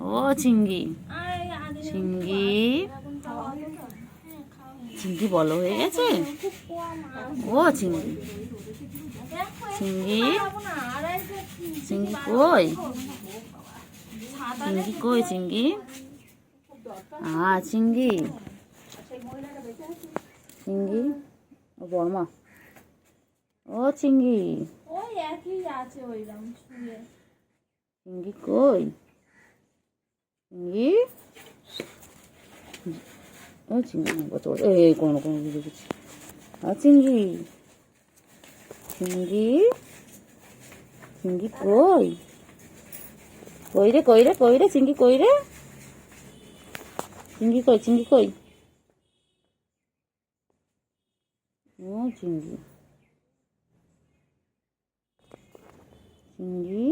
ও চিংড়ি, চিংড়ি, চিংড়ি বলো হয়ে গেছে। ও চিংড়ি, চিংড়ি, চিংড়ি কই, চিংড়ি কই, চিংড়ি, চিংড়ি, চিংড়ি, ও বর্মা, ও চিংড়ি, চিংড়ি কই, চিংড়ি, ও চিংড়ি এই কোনো কোনো দেখেছি। চিংড়ি, চিংড়ি, চিংড়ি কই, কই রে কই রে কই রে চিংড়ি কই রে, চিংড়ি কই, চিংড়ি কই, ও চিংড়ি, চিংড়ি,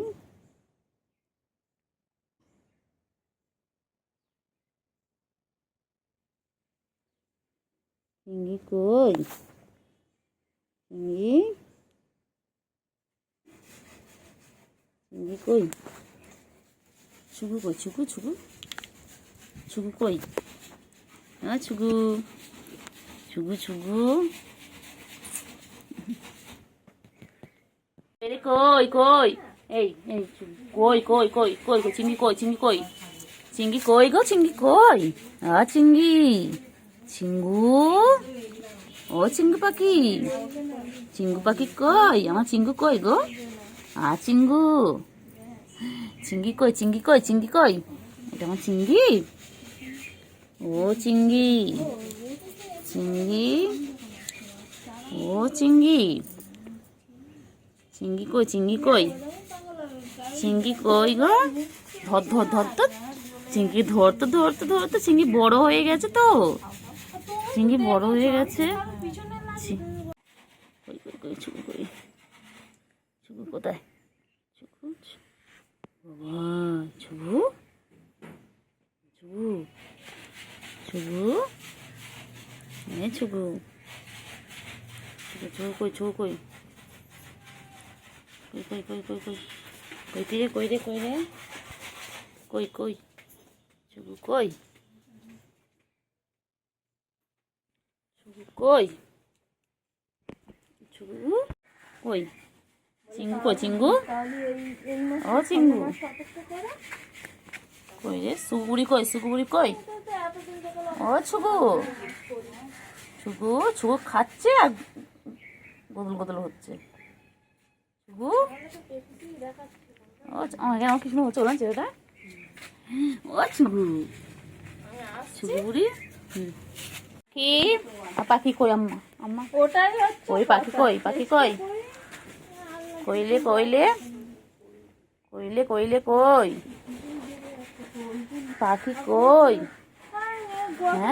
চিংড়ি কই, চিংড়ি, চিংড়ি কই, ছুগু কই, ছুগু ছুগু, ছুগু কই, ছুগু, ছুগু ছুগু, কই কই, এই এই কই কই কই কই কই, চিংড়ি কই, চিংড়ি কই, চিংড়ি কই গো, চিংড়ি কই, চিংড়ি, চিঙ্গু, ও চিঙ্গু পাখি, চিঙ্গু পাখি কই, আমার চিঙ্গু কই গো, চিঙ্গু, চিঙ্গি কই, চিঙ্গি কই, চিঙ্গি কই, এটা আমার চিঙ্গি, ও চিঙ্গি, চিঙ্গি, ও চিঙ্গি, চিঙ্গি কই, চিঙ্গি কই, চিঙ্গি কই গো, ধর ধর ধর তো, চিংড়ি ধরতে ধরতে ধরতে চিংড়ি বড় হয়ে গেছে তো, চিংড়ি বড় হয়ে গেছে। ছুগু কোথায়, ছুগু, ছুগু, ছুগু, ছুগু, ছুগু, ছুগু কই, ছুগু কই, কই কই কই কই কই, কই রে কই রে কই রে, কই কই, ছুগু কই, ছুগু কই, ছুগু কই, চিঙ্গু কই, চিঙ্গু, ও চিঙ্গু কই রে, সুগুড়ি কই, সুগুড়ি কই, ও ছুগু, ছুগু, ছুগু খাচ্ছে আর গদল গদল হচ্ছে, ছুগু, ও আমার কৃষ্ণ হচ্ছে ওলান ছেলেটা, ও ছুগু, ছুগুড়ি কি, পাখি কই, আম্মা আম্মা কই, পাখি কই, পাখি কই, কইলে কইলে, কইলে কইলে কই, পাখি কই,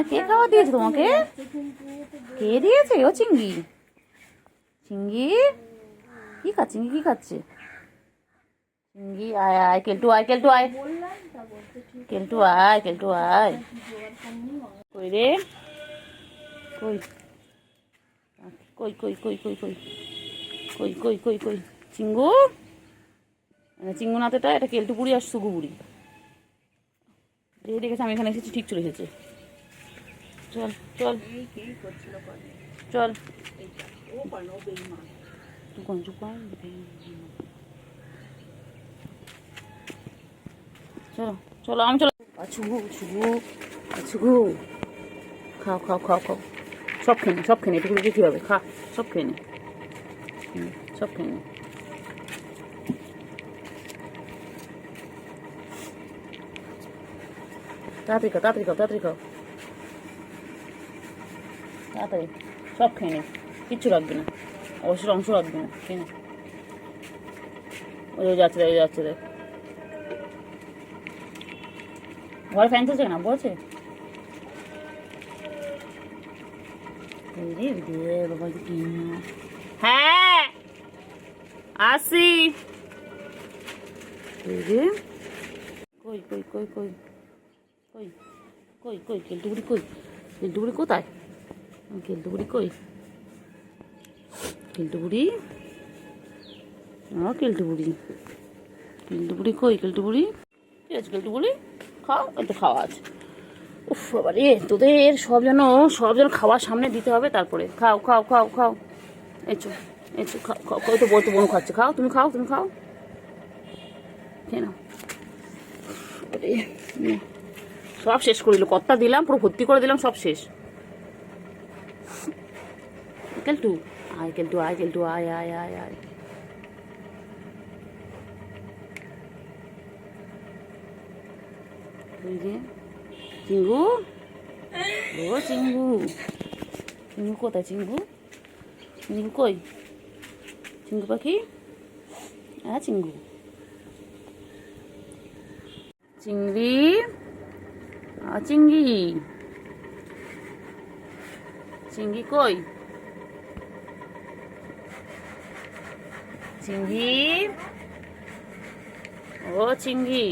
কে খাওয়া দিয়েছে তোমাকে, কে দিয়েছে, ও চিংড়ি, চিংড়ি কি খাচ্ছে, চিংড়ি কি খাচ্ছে, চিংড়ি আয় আয়, কেলটু আয়, কেলটু আয়, কেলটু আয়, কেলটু আয়, কই রে কই, কই কই কই কই কই, কই কই কই কই, চিঙ্গু, চিঙ্গু নাতেটা, এটা কেলটু বুড়ি আর সুগু বুড়ি, দেখে দেখেছে আমি এখানে এসেছি, ঠিক চলে এসেছে, চল চল চল, দোকান দোকান, চলো চলো আমি চলো, ছুগু ছুগু ছুগু, খাও খাও খাও খাও, সব খেয়ে নে, সব খেয়ে নে, এটুকু কি হবে, খা, সব খেয়ে নে, সব খেয়ে নে, তাড়াতাড়ি খাও, তাড়াতাড়ি খাও, তাড়াতাড়ি খাও, তাড়াতাড়ি সব খেয়ে নে, কিচ্ছু রাখবি না, অবশ্যই অংশ রাখবি না, খেয়ে নে, ওই যাচ্ছে দেখ, ওই যাচ্ছে দেখ, ঘরে ফ্যান চলছে না, বলছে বাবা, হ্যাঁ আসি, কই কই কই কই কই কই কই, কেলটুগুড়ি কই, কেলটুগুড়ি কোথায়, কেলটুগুড়ি কই, কেলটুগুড়ি, কেলটুগুড়ি, কেলটুগুড়ি কই, কেলটুগুড়ি, আছে কেলটুগুলি, খাও, একটু খাওয়া আছে। উফ বাবা রে, তোদের সব যেন খাওয়ার সামনে দিতে হবে, তারপরে খাও খাও খাও খাও। এঁচো এঁচো, খাও খাও, কত বলতো বোন খাচ্ছে, খাও তুমি, খাও তুমি, খাও, খেয়ে নাও। সব শেষ করে দিল, কতটা দিলাম, পুরো ভর্তি করে দিলাম, সব শেষ। কেলটু আয়, কেলটু আয়, কেলটু আয় আয় আয় আয়। চিঙ্গু, ও চিঙ্গু, চিঙ্গু কোথায়, চিঙ্গু, চিঙ্গু কই, চিঙ্গু পাখি, হ্যাঁ চিঙ্গু, চিংড়ি, চিংড়ি, চিংড়ি কই, চিংড়ি, ও চিংড়ি।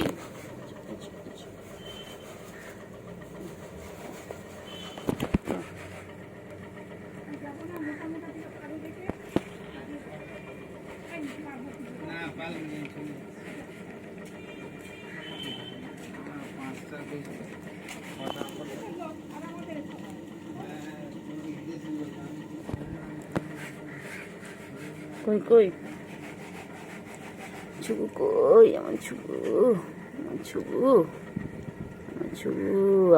কই কই, ছুবু কই, আমার ছুবু, আমার ছুবু, আমার ছুবু,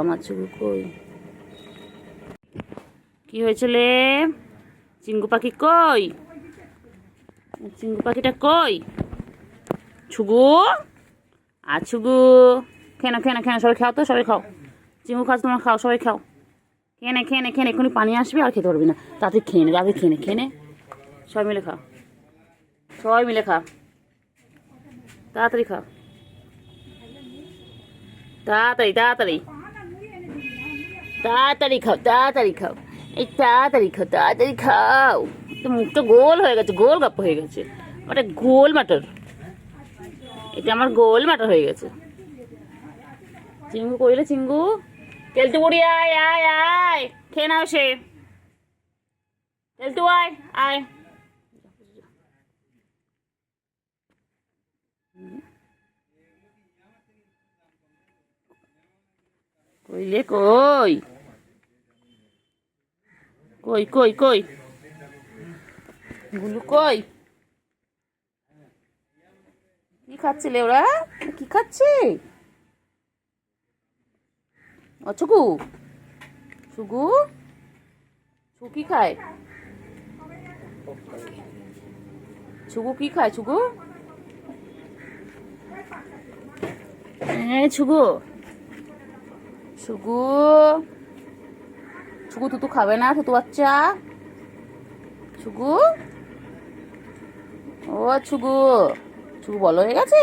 আমার ছুবু কই। কি হয়েছিল, চিঙ্গু পাখি কই, চিঙ্গু পাখিটা কই, ছুগু, আর ছুগু, খেয়ে খেয়ে খেয়ে, সবাই খাও তো, সবাই খাও, চিঙ্গু খাস তোমরা, খাও সবাই খাও, খেয়ে নে খেয়ে নে খেয়ে নে, এক্ষুনি পানি আসবে আর খেতে পারবি না, তাড়াতাড়ি খেয়ে নে, তাড়াতাড়ি খেয়ে নে, খেয়ে নে, সবাই মিলে খা, সবাই মিলে খা, তাড়াতাড়ি খা, তাড়াতাড়ি তাড়াতাড়ি, তাড়াতাড়ি খাও, তাড়াতাড়ি খাও, এই তাড়াতাড়ি খাও, তাড়াতাড়ি খাও। তো মুখটা গোল হয়ে গেছে, গোল গাপ্প হয়ে গেছে, ওটা গোল মাটার, এটা আমার গোল মাটার হয়ে গেছে। চিঙ্গু কইলে, চিঙ্গু, তেলটু বুড়ি আয় আয় আয়, খেয়ে নাও সে, তেলটু আয় আয়। কইলে কই, কই কই কই, গুলু কই, কি খাচ্ছিলে ওরা, কি খাচ্ছে, ও ছুকু, ছুগু, ছুকু কি খায়, ছুগু কি খায়, ছুগু, ছুগু, ছুগু, ছুগু তুতু খাবে না, তুতু বাচ্চা, ছুগু, ও ছুগু, ছুগু বলো হয়ে গেছে,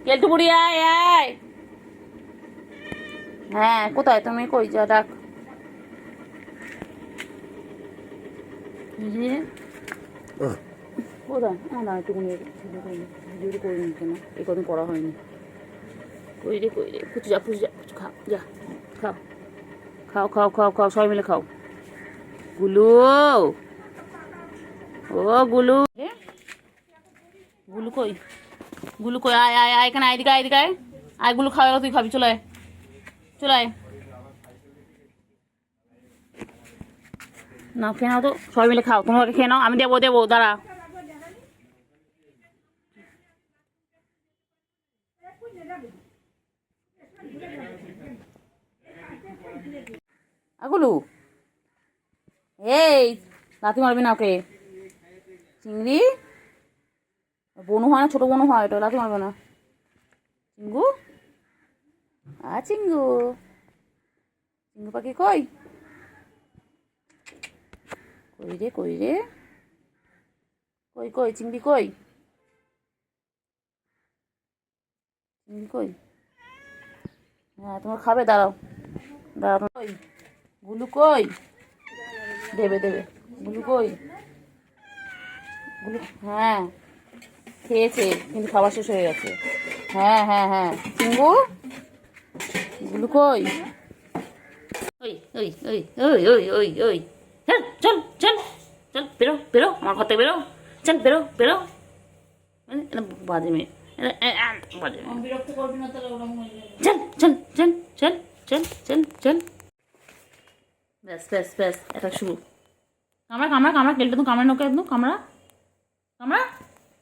কেলটু বুড়ি আয় আয়, হ্যাঁ কোথায় তুমি, কই যা ডাক, কোথায়, না একটুখানি ভিডিওটা করে নি, কেন এই কদিন করা হয়নি, কই রে কই রে, পুচু যা পুচু যা, পুচু খাও যা, খাও খাও খাও খাও খাও, সবাই মিলে খাও। গুলু, ও গুলু, গুলু কই, গুলু কই, আয় আয় আয়, এখানে আয়, এদিকে আয়, এদিকে আয়, আয় গুলু খাওয়া, তুই খাবি, চলে আয়, চলে আয়, নাও খেয়ে নাও তো, সবাই মিলে খাও, তোমাকে খেয়ে নাও, আমি দেবো দেবো, দাঁড়া, গুলু, এই লাথি মারবি না ওকে, চিংড়ি, বনু হয় না, ছোট বনু হয়, এটা লাথি মারবে না, চিঙ্গু, চিঙ্গু, চিঙ্গু পাখি কই, কই রে কই রে, কই কই, চিংড়ি কই, চিংড়ি কই, হ্যাঁ তোমার খাবে, দাঁড়াও দাঁড়াও, কই গুলু কই, দেবে দেবে, গুলু কই, গুলু, হ্যাঁ খেয়েছে কিন্তু খাবার শেষ হয়ে গেছে, হ্যাঁ হ্যাঁ হ্যাঁ, চিঙ্গু, গুলু কই, ওই ওই ওই ওই ওই ওই ওই, চল চল চল চল, বেরো বেরো, আমার ঘর থেকে বেরো, চল বেরো বেরো, বাজে মেয়ে, বিরক্ত করবি না তাহলে ওরকম হয়ে যাবে। চল চল চল চল চল চল চল। ব্যাস ব্যাস ব্যাস, এটা শুরু। কামড়া কামড়া কামড়া, কেলটা তো কামড়া, নোকে একদম কামড়া কামড়া,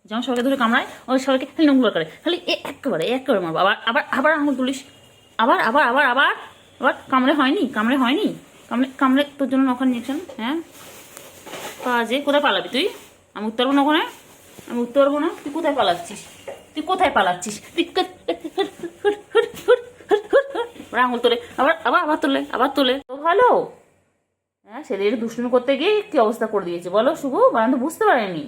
যেমন সবাইকে ধরে কামড়ায় ওই সবাইকে খালি নোংরা করে, খালি একেবারে মারবো। আবার আবার আবার আঙুল তুলিস, আবার আবার আবার আবার আবার। কামড়ে হয়নি, কামড়ে হয়নি, কামড়ে কামড়ে তোর জন্য নখান ইঞ্জেকশন। হ্যাঁ কাজে কোথায় পালাবি তুই? আমি উঠতে পারবো না ওখানে, আমি উঠতে পারবো না। তুই কোথায় পালাচ্ছিস, তুই কোথায় পালাচ্ছিস? তুই আঙুল তোলে, আবার আবার আবার তোলে, আবার তোলে। তো ভালো। হ্যাঁ ছেলের দুষ্টুমি করতে গিয়ে কি অবস্থা করে দিয়েছে বলো শুভ? বারান তো বুঝতে পারেনি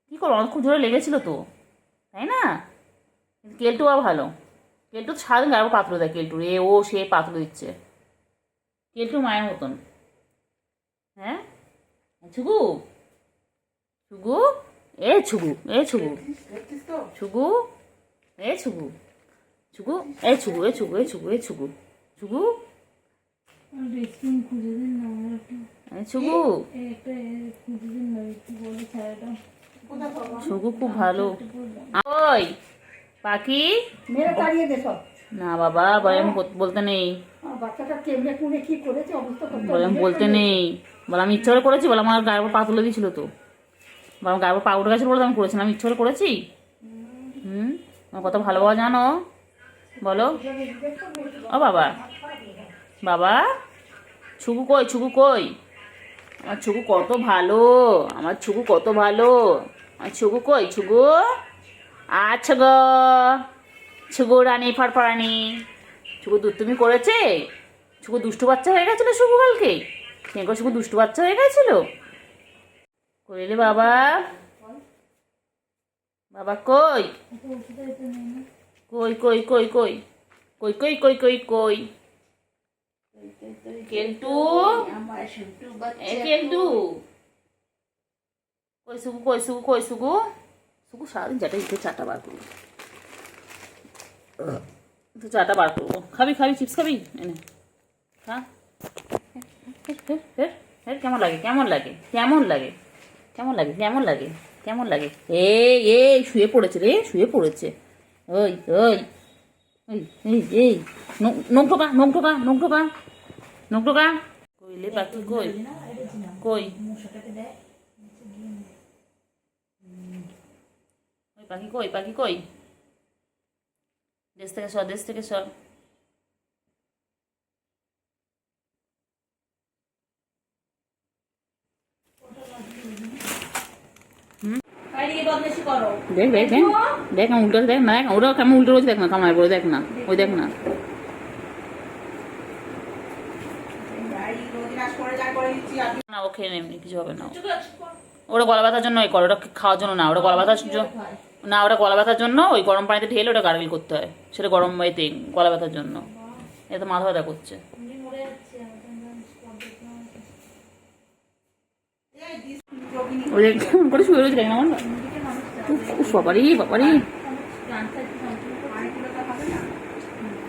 কি করো, আমার খুব জোরে লেগেছিল তো, তাই না? কেলটু আর ভালো, কেলটু তো সারাদিন গায়ে পাত্র দেয়, কেলটুর এ ও সে পাত্র দিচ্ছে, কেলটু মায়ের মতন। হ্যাঁ ছুগু ছুগু, এ ছুগু, এ ছুগু ছুগু, এ ছুগু ছুগু, এ ছুগু, এ ছুগু, এ ছুগু, এ ছুগু ছুগু, ছুগু ছুগু খুব ভালো। ওই পাখি না বাবা, বলে বলতে নেই, বলে বলতে নেই, বলে আমি ইচ্ছা করে করেছি, বলে আমার গায়ের উপর পা তুলে দিয়েছিল তো, আমার গায়ের উপর পা উঠে গেছিল বলে আমি করেছিলাম, আমি ইচ্ছা করে করেছি। আমার কত ভালো বাবা জানো, বলো। ও বাবা, বাবা ছুগু কই, ছুগু কই, আমার ছুগু কত ভালো, আমার ছুগু কত ভালো, আমার ছুগু কই, ছুগু আচ্ছা গো, ছুগু রানী ফারফারানি, ছুগু তুমি করেছে, ছুগু দুষ্টু বাচ্চা হয়ে গেছিল শুভু কালকে, কেন ছুগু দুষ্টু বাচ্চা হয়ে গেছিল, কইলে বাবা, বাবা কই কই কই কই কই কই কই কই কই কই, কেলটু এ কেলটু কই শুগু, কই শুগু, কই শুগু, শুগু সারাদিন চাটা ইচ্ছে চাটা বার করবো, তো চাটা বার করবো, খাবি খাবি চিপস খাবি, এনে খা। কেমন লাগে, কেমন লাগে, কেমন লাগে, কেমন লাগে, কেমন লাগে, কেমন লাগে? এই শুয়ে পড়েছে রে, শুয়ে পড়েছে। ওই ওই এই এই এই নখ ঢোকা, নখ ঢোকা, নখ ঢোকা, নখ ঢোকা। কইলে পাখি কই, কই ওই পাখি কই, পাখি কই, দেশ থেকে সর, দেশ থেকে সর। দেখ দেখ দেখ দেখ, আমি উল্টো দেখ না, ওরা কেমন উল্টো রয়েছে দেখ না, কামায় পড়ে দেখ না, ওই দেখ না। না ও খেয়ে এমনি কিছু হবে না, ওরা গলা ব্যথার জন্য ওই করে, ওটা খাওয়ার জন্য না, ওটা গলা ব্যথার না, ওটা গলা ব্যথার জন্য ওই গরম পানিতে ঢেলে ওটা গার্গল করতে হয়, সেটা গরম এতে গলা ব্যথার জন্য, এটা তো মাথা ব্যথা করছে। ওই দেখ কেমন করে শুয়ে রয়েছে দেখ না, আমার বাবারি বাবারি,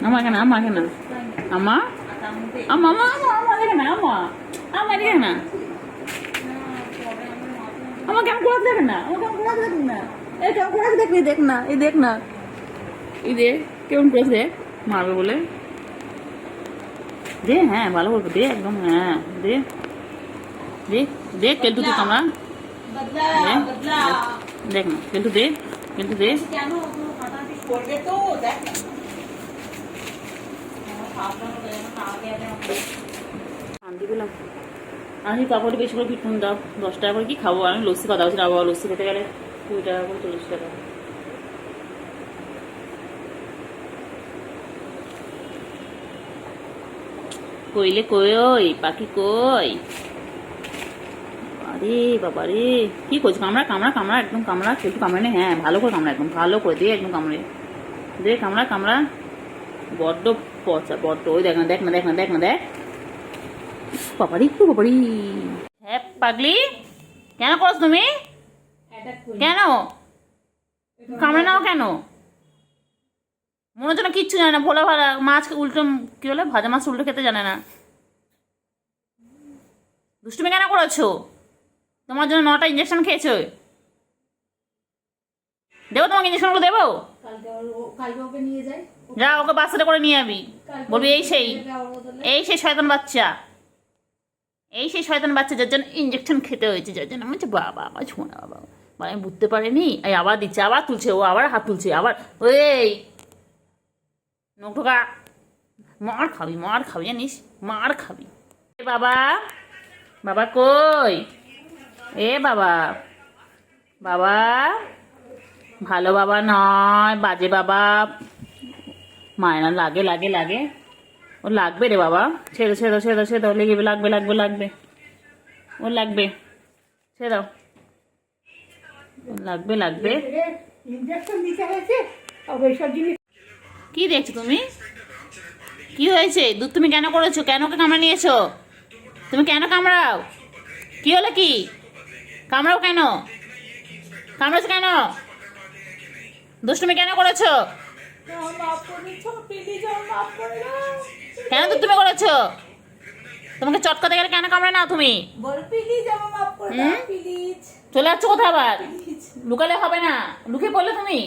আমা কেন, আমা কেন, আমা আমা আমা আমা দেখে না, আমা আমা দেখে না, আমার কেমন করে দেখে না, আমার কেমন করে দেখ না, এই কেমন করে দেখবি, দেখ না, এই দেখ না, এই দে কেমন করে দেখ, মারবে বলে দে, হ্যাঁ ভালো বলবো দে একদম, হ্যাঁ দে দে দে, কেলটু তুই কামড়া দেখ না, কেলটু দে, কেলটু দে, শান্তি পেলাম। আমি কাপড়ে বেশি করে পিটুন দাও, 10 টাকা করে কি খাবো, আমি লস্যি কথা বলছি না, বাবা লস্যি খেতে গেলে 2 টাকা করে, 40 টাকা। কইলে কই পাখি কই, আরে বাবা রে কি করছিস, কামড়া কামড়া কামড়া, একদম কামড়া, একটু কামড়ে নে, হ্যাঁ ভালো করে কামড়া, একদম ভালো করে দে, একদম কামড়ে দে, কামড়া কামড়া, বড্ড পচা বড্ড, ওই দেখ না দেখ না দেখ না দেখ না দেখ, বাবারি একটু বাবারি। হ্যাঁ পাগলি কেন করছ তুমি, কেন কামড়ে নাও কেন, মনে হচ্ছে না কিচ্ছু জানে না, ভোলা ভালা মাছ উল্টো কি বলে, ভাজা মাছ উল্টো খেতে জানে না, দুষ্টুমি কেন করেছো, তোমার জন্য 9টা ইঞ্জেকশন খেয়েছো, দেবো তোমাকে ইঞ্জেকশনগুলো দেবো? কালকে ওকে নিয়ে যাই। যা, ওকে বাচ্চাটা করে নিয়ে যাবি, বলবি এই সেই শয়তান বাচ্চা, এই সেই শয়তান বাচ্চা যার জন্য ইঞ্জেকশন খেতে হয়েছে, যার জন্য আমি বলছি বাবা আমার শোনা বাবা, মানে আমি বুঝতে পারিনি। এই আবার দিচ্ছে, আবার তুলছে, ও আবার হাত তুলছে, আবার ওই নখ ঢোকা, মার খাবি জানিস, মার খাবি। এ বাবা, বাবা কই? এ বাবা, বাবা ভালো বাবা নয়, বাজে বাবা। মায়না লাগে লাগে লাগে, ও লাগবে রে বাবা, ছেড়ে ছেড়ে ছেড়ে ছেড়ে লেগে লাগবে লাগবে লাগবে, ও লাগবে, ছেড়ে দাও, লাগবে লাগবে। ইনজেকশন দিতে হয়েছে আর ওইসব জিনিস। কি দেখছো তুমি? কি হয়েছে? দুধ তুমি কেন করেছো? কেন ওকে কামড়ে নিয়েছো? তুমি কেন কামড়াও? কি হলো কি? কামড়াও কেন? কামড়েছো কেন? দুষ্টুমি কেন করেছো? কেন দুধ তুমি করেছো? তোমাকে চটকাতে গেলে কেন কামড়ে নাও তুমি? চলে যাচ্ছ কোথায় আবার? লুকালে হবে না, লুকিয়ে পড়লে তুমি।